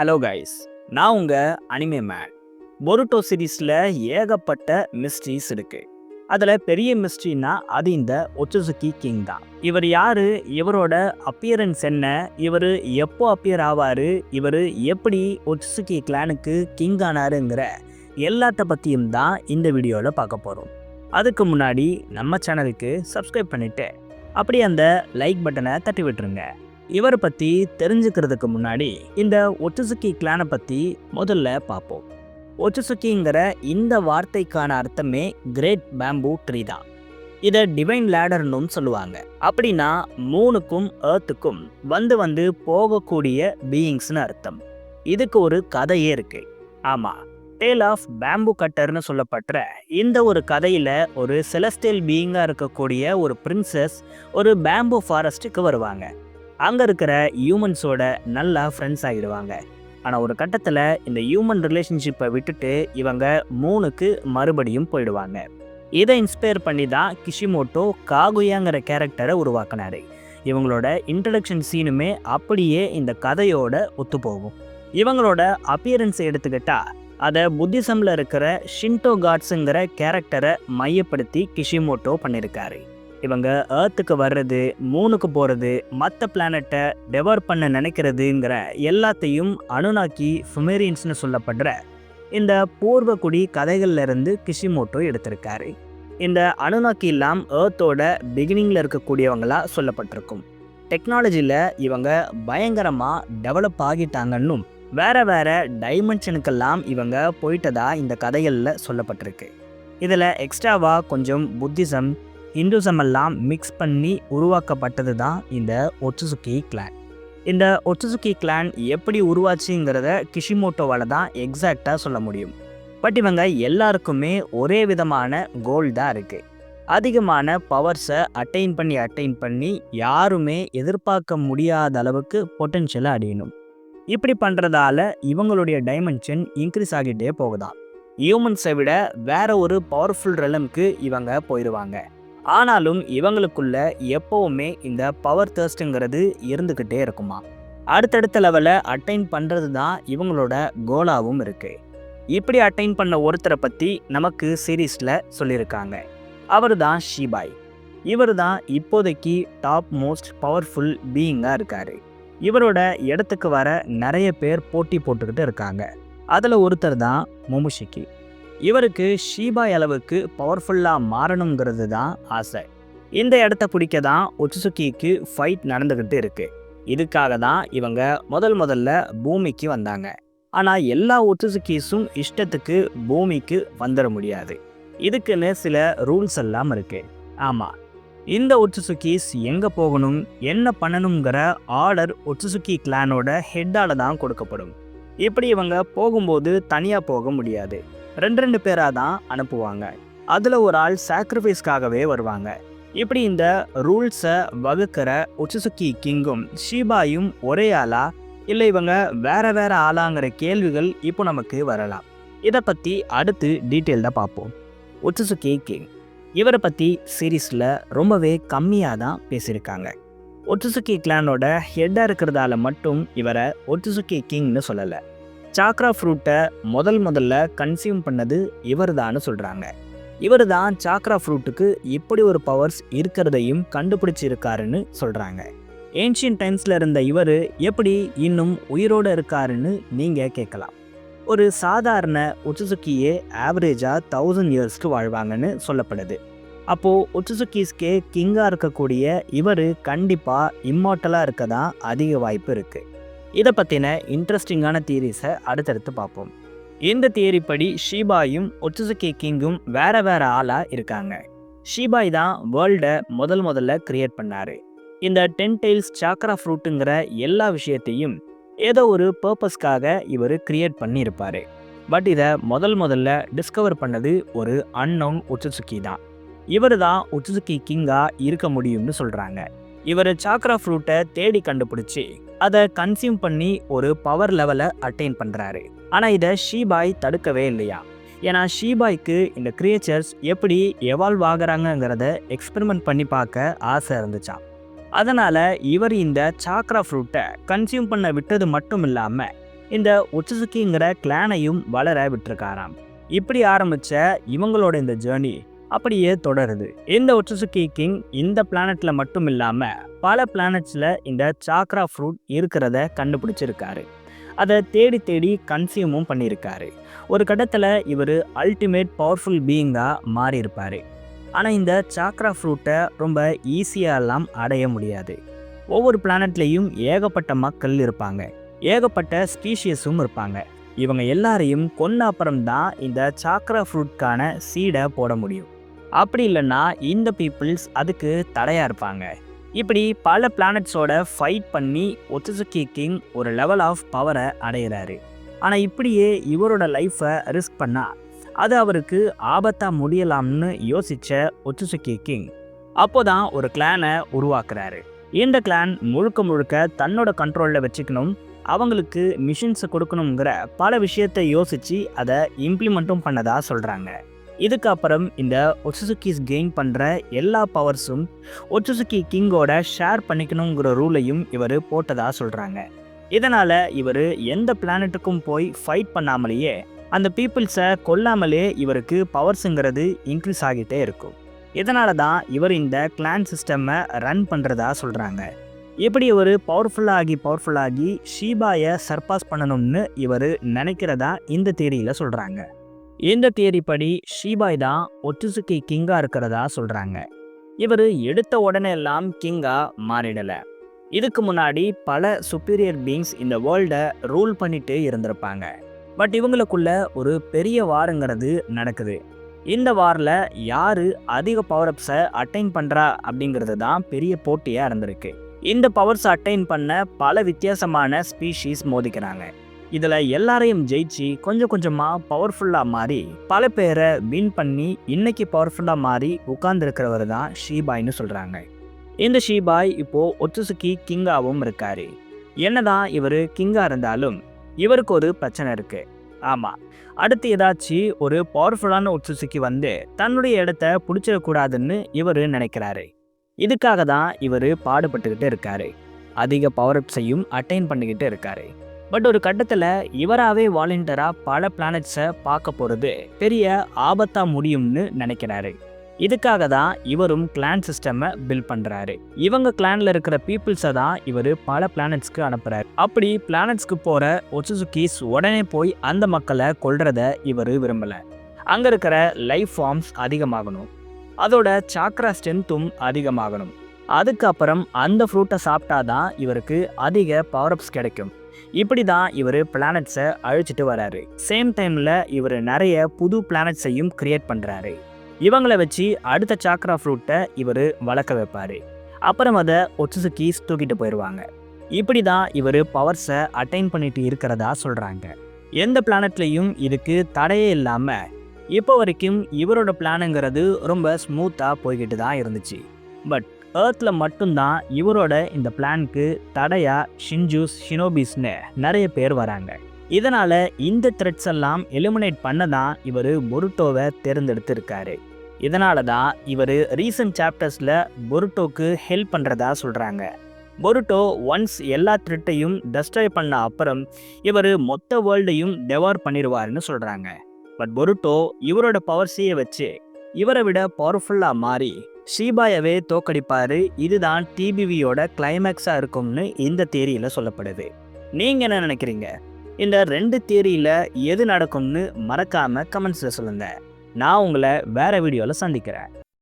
Hello guys, நான் உங்க anime man. பொருட்டோ சீரீஸில் ஏகப்பட்ட மிஸ்ட்ரீஸ் இருக்கு. அதில் பெரிய மிஸ்ட்ரினா அது இந்த ஒச்சுசுகி கிங் தான். இவர் யாரு, இவரோட அப்பியரன்ஸ் என்ன, இவர் எப்போ அப்பியர் ஆவார், இவர் எப்படி ஒச்சுசுகி கிளானுக்கு கிங் ஆனாருங்கிற எல்லாத்த பற்றியும் தான் இந்த வீடியோவில் பார்க்க போகிறோம். அதுக்கு முன்னாடி நம்ம சேனலுக்கு சப்ஸ்கிரைப் பண்ணிவிட்டு அப்படியே அந்த லைக் பட்டனை தட்டி விட்டுருங்க. இவரை பற்றி தெரிஞ்சுக்கிறதுக்கு முன்னாடி இந்த ஒச்சுசுகி கிளானை பற்றி முதல்ல பார்ப்போம். ஒச்சுசுகிங்கிற இந்த வார்த்தைக்கான அர்த்தமே கிரேட் பேம்பூ ட்ரீ தான். இதை டிவைன் லேடர்னும் சொல்லுவாங்க. அப்படின்னா மூணுக்கும் ஏர்த்துக்கும் வந்து போகக்கூடிய பீயிங்ஸ்னு அர்த்தம். இதுக்கு ஒரு கதையே இருக்கு. ஆமாம், டேல் ஆஃப் பேம்பு கட்டர்னு சொல்லப்படுற இந்த ஒரு கதையில் ஒரு செலஸ்டியல் பீயிங்காக இருக்கக்கூடிய ஒரு பிரின்சஸ் ஒரு பேம்பு ஃபாரஸ்ட்டுக்கு வருவாங்க. அங்கே இருக்கிற ஹியூமன்ஸோட நல்லா ஃப்ரெண்ட்ஸ் ஆகிடுவாங்க. ஆனால் ஒரு கட்டத்தில் இந்த ஹியூமன் ரிலேஷன்ஷிப்பை விட்டுட்டு இவங்க மூணுக்கு மறுபடியும் போயிடுவாங்க. இதை இன்ஸ்பயர் பண்ணி தான் கிஷிமோட்டோ காகுயாங்கிற கேரக்டரை உருவாக்கினார். இவங்களோட இன்ட்ரடக்ஷன் சீனுமே அப்படியே இந்த கதையோட ஒத்துப்போகும். இவங்களோட அப்பியரன்ஸை எடுத்துக்கிட்டால் அதை புத்திசமில் இருக்கிற ஷின்டோ காட்ஸுங்கிற கேரக்டரை மையப்படுத்தி கிஷிமோட்டோ பண்ணியிருக்காரு. இவங்க ஏர்த்துக்கு வர்றது, மூணுக்கு போகிறது, மற்ற பிளானட்டை டெவலப் பண்ண நினைக்கிறதுங்கிற எல்லாத்தையும் அனுனாக்கி சுமேரியன்ஸ்னு சொல்லப்படுற இந்த பூர்வக்குடி கதைகள்லேருந்து கிஷிமோட்டோ எடுத்திருக்காரு. இந்த அனுனாக்கி எல்லாம் ஏர்த்தோட பிகினிங்கில் இருக்கக்கூடியவங்களாக சொல்லப்பட்டிருக்கும். டெக்னாலஜியில் இவங்க பயங்கரமாக டெவலப் ஆகிட்டாங்கன்னும் வேறு டைமென்ஷனுக்கெல்லாம் இவங்க போயிட்டதா இந்த கதைகளில் சொல்லப்பட்டிருக்கு. இதில் எக்ஸ்ட்ராவாக கொஞ்சம் புத்திசம், இந்துசம் எல்லாம் மிக்ஸ் பண்ணி உருவாக்கப்பட்டது தான் இந்த ஒச்சுசுகி கிளான். இந்த ஒச்சுசுகி கிளான் எப்படி உருவாச்சுங்கிறத கிஷிமோட்டோவால் தான் எக்ஸாக்டாக சொல்ல முடியும். பட் இவங்க எல்லாருக்குமே ஒரே விதமான கோல் தான் இருக்குது. அதிகமான பவர்ஸை அட்டைன் பண்ணி யாருமே எதிர்பார்க்க முடியாத அளவுக்கு பொட்டென்ஷியலை அடையணும். இப்படி பண்ணுறதால இவங்களுடைய டைமென்ஷன் இன்க்ரீஸ் ஆகிட்டே போகுதான். ஹியூமன்ஸை விட வேற ஒரு பவர்ஃபுல் ரெலம்க்கு இவங்க போயிடுவாங்க. ஆனாலும் இவங்களுக்குள்ள எப்போவுமே இந்த பவர் தர்ஸ்ட்டுங்கிறது இருந்துக்கிட்டே இருக்குமா. அடுத்தடுத்த லெவலை அட்டைன் பண்ணுறது தான் இவங்களோட கோலாகவும் இருக்குது. இப்படி அட்டைன் பண்ண ஒருத்தரை பற்றி நமக்கு சீரீஸில் சொல்லியிருக்காங்க. அவர் தான் ஷீபாய். இவர் தான் இப்போதைக்கு டாப் மோஸ்ட் பவர்ஃபுல் பீயிங்காக இருக்கார். இவரோட இடத்துக்கு வர நிறைய பேர் போட்டி போட்டுக்கிட்டு இருக்காங்க. அதில் ஒருத்தர் தான் மொமுஷிகி. இவருக்கு ஷீபாய் அளவுக்கு பவர்ஃபுல்லாக மாறணுங்கிறது தான் ஆசை. இந்த இடத்த பிடிக்க தான் ஒச்சுசுகிக்கு ஃபைட் நடந்துக்கிட்டு இருக்கு. இதுக்காக தான் இவங்க முதல்ல பூமிக்கு வந்தாங்க. ஆனால் எல்லா ஒச்சுசுகிஸும் இஷ்டத்துக்கு பூமிக்கு வந்துட முடியாது. இதுக்குன்னு சில ரூல்ஸ் எல்லாம் இருக்கு. ஆமாம், இந்த ஒச்சுசுகிஸ் எங்கே போகணும், என்ன பண்ணணுங்கிற ஆர்டர் ஒச்சுசுகி கிளானோட ஹெட்டால் தான் கொடுக்கப்படும். இப்படி இவங்க போகும்போது தனியாக போக முடியாது. ரெண்டு பேராக தான் அனுப்புவாங்க. அதில் ஒரு ஆள் சாக்ரிஃபைஸ்க்காகவே வருவாங்க. இப்படி இந்த ரூல்ஸை வகுக்கிற ஒச்சுசுகி கிங்கும் ஷீபாயும் ஒரே ஆளா இல்லை இவங்க வேற ஆளாங்கிற கேள்விகள் இப்போ நமக்கு வரலாம். இதை பற்றி அடுத்து டீட்டெயில்டாக பார்ப்போம். ஒச்சுசுகி கிங் இவரை பற்றி சீரீஸில் ரொம்பவே கம்மியாக தான் பேசியிருக்காங்க. ஒச்சுசுகி கிளானோட ஹெட்டாக இருக்கிறதால மட்டும் இவரை ஒச்சுசுகி கிங்னு சொல்லலை. சாக்ரா ஃப்ரூட்டை முதல்ல கன்சியூம் பண்ணது இவர் தான்னு சொல்கிறாங்க. இவர் தான் சாக்ரா ஃப்ரூட்டுக்கு இப்படி ஒரு பவர்ஸ் இருக்கிறதையும் கண்டுபிடிச்சிருக்காருன்னு சொல்கிறாங்க. ஏன்ஷியன் டைம்ஸில் இருந்த இவர் எப்படி இன்னும் உயிரோடு இருக்காருன்னு நீங்கள் கேட்கலாம். ஒரு சாதாரண ஒச்சுசுகியே ஆவரேஜாக 1000 இயர்ஸ்க்கு வாழ்வாங்கன்னு சொல்லப்படுது. அப்போது ஒச்சுசுகிஸ்கே கிங்காக இருக்கக்கூடிய இவர் கண்டிப்பாக இம்மார்ட்டலாக இருக்க தான் அதிக வாய்ப்பு இருக்குது. இதை பற்றின இன்ட்ரெஸ்டிங்கான தியரிஸை அடுத்தடுத்து பார்ப்போம். இந்த தியரி படி ஷீபாயும் ஒச்சுசுகி கிங்கும் வேற ஆளாக இருக்காங்க. ஷீபாய் தான் வேர்ல்டை முதல்ல கிரியேட் பண்ணார். இந்த 10 டைல்ஸ் சாக்ரா ஃப்ரூட்டுங்கிற எல்லா விஷயத்தையும் ஏதோ ஒரு பர்பஸ்க்காக இவர் கிரியேட் பண்ணியிருப்பார். பட் இதை முதல்ல டிஸ்கவர் பண்ணது ஒரு அன்னோன் ஒச்சுசுகி தான். இவர் தான் ஒச்சுசுகி கிங்காக இருக்க முடியும்னு சொல்கிறாங்க. இவர் சாக்ரா ஃப்ரூட்டை தேடி கண்டுபிடிச்சி அதை கன்சியூம் பண்ணி ஒரு பவர் லெவலை அட்டைன் பண்ணுறாரு. ஆனால் இதை ஷீபாய் தடுக்கவே இல்லையா. ஏன்னா ஷீபாய்க்கு இந்த கிரியேச்சர்ஸ் எப்படி எவால்வ் ஆகிறாங்கங்கிறத எக்ஸ்பெரிமெண்ட் பண்ணி பார்க்க ஆசை இருந்துச்சான். அதனால் இவர் இந்த சாக்ரா ஃப்ரூட்டை கன்சியூம் பண்ண விட்டது மட்டும் இல்லாமல் இந்த ஒச்சுசுக்கிங்கிற கிளானையும் வளர விட்டுருக்காராம். இப்படி ஆரம்பிச்ச இவங்களோட இந்த ஜேர்னி அப்படியே தொடருது. இந்த ஒச்சுசுக்கி கிங் இந்த பிளானட்ல மட்டும் இல்லாம பல பிளானட்ஸ்ல இந்த சாக்ரா ஃப்ரூட் இருக்கிறத கண்டுபிடிச்சிருக்காரு. அதை தேடி தேடி கன்சியூமும் பண்ணியிருக்காரு. ஒரு கட்டத்தில் இவர் அல்டிமேட் பவர்ஃபுல் பீயிங்காக மாறி இருப்பார். ஆனால் இந்த சாக்ரா ஃப்ரூட்டை ரொம்ப ஈஸியாலாம் அடைய முடியாது. ஒவ்வொரு பிளானட்லேயும் ஏகப்பட்ட மக்கள் இருப்பாங்க, ஏகப்பட்ட ஸ்பீஷியஸும் இருப்பாங்க. இவங்க எல்லாரையும் கொன்ன அப்புறம்தான் இந்த சாக்ரா ஃப்ரூட்கான சீடை போட முடியும். அப்படி இல்லைன்னா இந்த பீப்புள்ஸ் அதுக்கு தடையாக இருப்பாங்க. இப்படி பல பிளானட்ஸோட ஃபைட் பண்ணி ஒச்சுசுக்கி கிங் ஒரு லெவல் ஆஃப் பவரை அடைகிறாரு. ஆனால் இப்படியே இவரோட லைஃப்பை ரிஸ்க் பண்ணால் அது அவருக்கு ஆபத்தாக முடியலாம்னு யோசித்த ஒச்சுசுக்கி கிங் அப்போதான் ஒரு கிளானை உருவாக்குறாரு. இந்த கிளான் முழுக்க முழுக்க தன்னோட கண்ட்ரோலில் வச்சுக்கணும், அவங்களுக்கு மிஷின்ஸை கொடுக்கணுங்கிற பல விஷயத்தை யோசித்து அதை இம்ப்ளிமெண்ட்டும் பண்ணதா சொல்கிறாங்க. இதுக்கப்புறம் இந்த ஒச்சுசுக்கிஸ் கெயின் பண்ணுற எல்லா பவர்ஸும் ஒச்சுசுக்கி கிங்கோட ஷேர் பண்ணிக்கணுங்கிற ரூலையும் இவர் போட்டதாக சொல்கிறாங்க. இதனால் இவர் எந்த பிளானட்டுக்கும் போய் ஃபைட் பண்ணாமலேயே அந்த பீப்புள்ஸை கொல்லாமலே இவருக்கு பவர்ஸுங்கிறது இன்க்ரீஸ் ஆகிட்டே இருக்கும். இதனால தான் இவர் இந்த கிளான் சிஸ்டம்மை ரன் பண்ணுறதா சொல்கிறாங்க. இப்படி ஒரு பவர்ஃபுல்லாகி ஷீபாயை சர்பாஸ் பண்ணணும்னு இவர் நினைக்கிறதா இந்த தியரியில் சொல்கிறாங்க. இந்த தியரி படி ஷீபாய் தான் ஒச்சுசுக்கி கிங்காக இருக்கிறதா சொல்கிறாங்க. இவர் எடுத்த உடனே எல்லாம் கிங்காக மாறிடலை. இதுக்கு முன்னாடி பல சுப்பீரியர் பீயிங்ஸ் இந்த வேர்ல்டை ரூல் பண்ணிட்டு இருந்திருப்பாங்க. பட் இவங்களுக்குள்ள ஒரு பெரிய வாருங்கிறது நடக்குது. இந்த வாரில் யார் அதிக பவர்அப்ஸை அட்டைன் பண்ணுறா அப்படிங்கிறது தான் பெரிய போட்டியாக இருந்திருக்கு. இந்த பவர்ஸை அட்டைன் பண்ண பல வித்தியாசமான ஸ்பீஷீஸ் மோதிக்கிறாங்க. இதில் எல்லாரையும் ஜெயிச்சு கொஞ்சம் கொஞ்சமாக பவர்ஃபுல்லாக மாறி பல பேரை வின் பண்ணி இன்னைக்கு பவர்ஃபுல்லாக மாறி உட்கார்ந்துருக்கிறவர் தான் ஷீபாய்னு சொல்கிறாங்க. இந்த ஷீபாய் இப்போது ஒச்சுசுக்கி கிங்காகவும் இருக்கார். என்னதான் இவர் கிங்காக இருந்தாலும் இவருக்கு ஒரு பிரச்சனை இருக்குது. ஆமாம், அடுத்து ஏதாச்சும் ஒரு பவர்ஃபுல்லான ஒச்சுசுக்கி வந்து தன்னுடைய இடத்த பிடிச்சிடக்கூடாதுன்னு இவர் நினைக்கிறாரு. இதுக்காக தான் இவர் பாடுபட்டுக்கிட்டு இருக்காரு. அதிக பவர்அப்ஸையும் அட்டைன் பண்ணிக்கிட்டு இருக்காரு. பட் ஒரு கட்டத்தில் இவராகவே வாலண்டியராக பல பிளானட்ஸை பார்க்க போகிறது பெரிய ஆபத்தாக முடியும்னு நினைக்கிறாரு. இதுக்காக தான் இவரும் கிளான் சிஸ்டம்மை பில்ட் பண்ணுறாரு. இவங்க கிளானில் இருக்கிற பீப்புள்ஸை தான் இவர் பல பிளானட்ஸ்க்கு அனுப்புகிறார். அப்படி பிளானட்ஸ்க்கு போகிற ஒச்சுசுக்கிஸ் உடனே போய் அந்த மக்களை கொல்றத இவர் விரும்பலை. அங்கே இருக்கிற லைஃப் ஃபார்ம்ஸ் அதிகமாகணும், அதோட சாக்ரா ஸ்ட்ரென்த்தும் அதிகமாகணும். அதுக்கப்புறம் அந்த ஃப்ரூட்டை சாப்பிட்டாதான் இவருக்கு அதிக பவர்அப்ஸ் கிடைக்கும். இப்படி தான் இவர் பிளானட்ஸை அழிச்சிட்டு வராரு. சேம் டைமில் இவர் நிறைய புது பிளானட்ஸையும் கிரியேட் பண்ணுறாரு. இவங்களை வச்சு அடுத்த சாக்ரா ஃப்ரூட்டை இவர் வளர்க்க வைப்பார். அப்புறம் அதை ஒச்சுசுக்கிஸ் தூக்கிட்டு போயிடுவாங்க. இப்படி தான் இவர் பவர்ஸை அட்டைன் பண்ணிட்டு இருக்கிறதா சொல்கிறாங்க. எந்த பிளானட்லேயும் இதுக்கு தடையே இல்லாமல் இப்போ வரைக்கும் இவரோட பிளானுங்கிறது ரொம்ப ஸ்மூத்தாக போய்கிட்டு தான் இருந்துச்சு. பட் ஏர்த்தில் மட்டும்தான் இவரோட இந்த பிளானுக்கு தடையாக ஷின்ஜூஸ் ஷினோபிஸ்னு நிறைய பேர் வராங்க. இதனால் இந்த த்ரெட்ஸ் எல்லாம் எலிமினேட் பண்ண தான் இவர் பொருட்டோவை தேர்ந்தெடுத்து இருக்காரு. இதனால தான் இவர் ரீசன்ட் சாப்டர்ஸில் பொருட்டோக்கு ஹெல்ப் பண்ணுறதா சொல்கிறாங்க. பொருட்டோ ஒன்ஸ் எல்லா த்ரெட்டையும் டெஸ்ட்ராய் பண்ண அப்புறம் இவர் மொத்த வேர்ல்டையும் டெவார் பண்ணிடுவார்னு சொல்கிறாங்க. பட் பொருட்டோ இவரோட பவர்ஸையே வச்சு இவரை விட பவர்ஃபுல்லாக மாறி ஷீபாயவே தோக்கடிப்பார். இதுதான் டிபிவியோட கிளைமேக்ஸாக இருக்கும்னு இந்த தியரியில் சொல்லப்படுது. நீங்கள் என்ன நினைக்கிறீங்க? இந்த ரெண்டு தியரியில் எது நடக்கும்னு மறக்காமல் கமெண்ட்ஸில் சொல்லுங்கள். நான் உங்களை வேறு வீடியோவில் சந்திக்கிறேன்.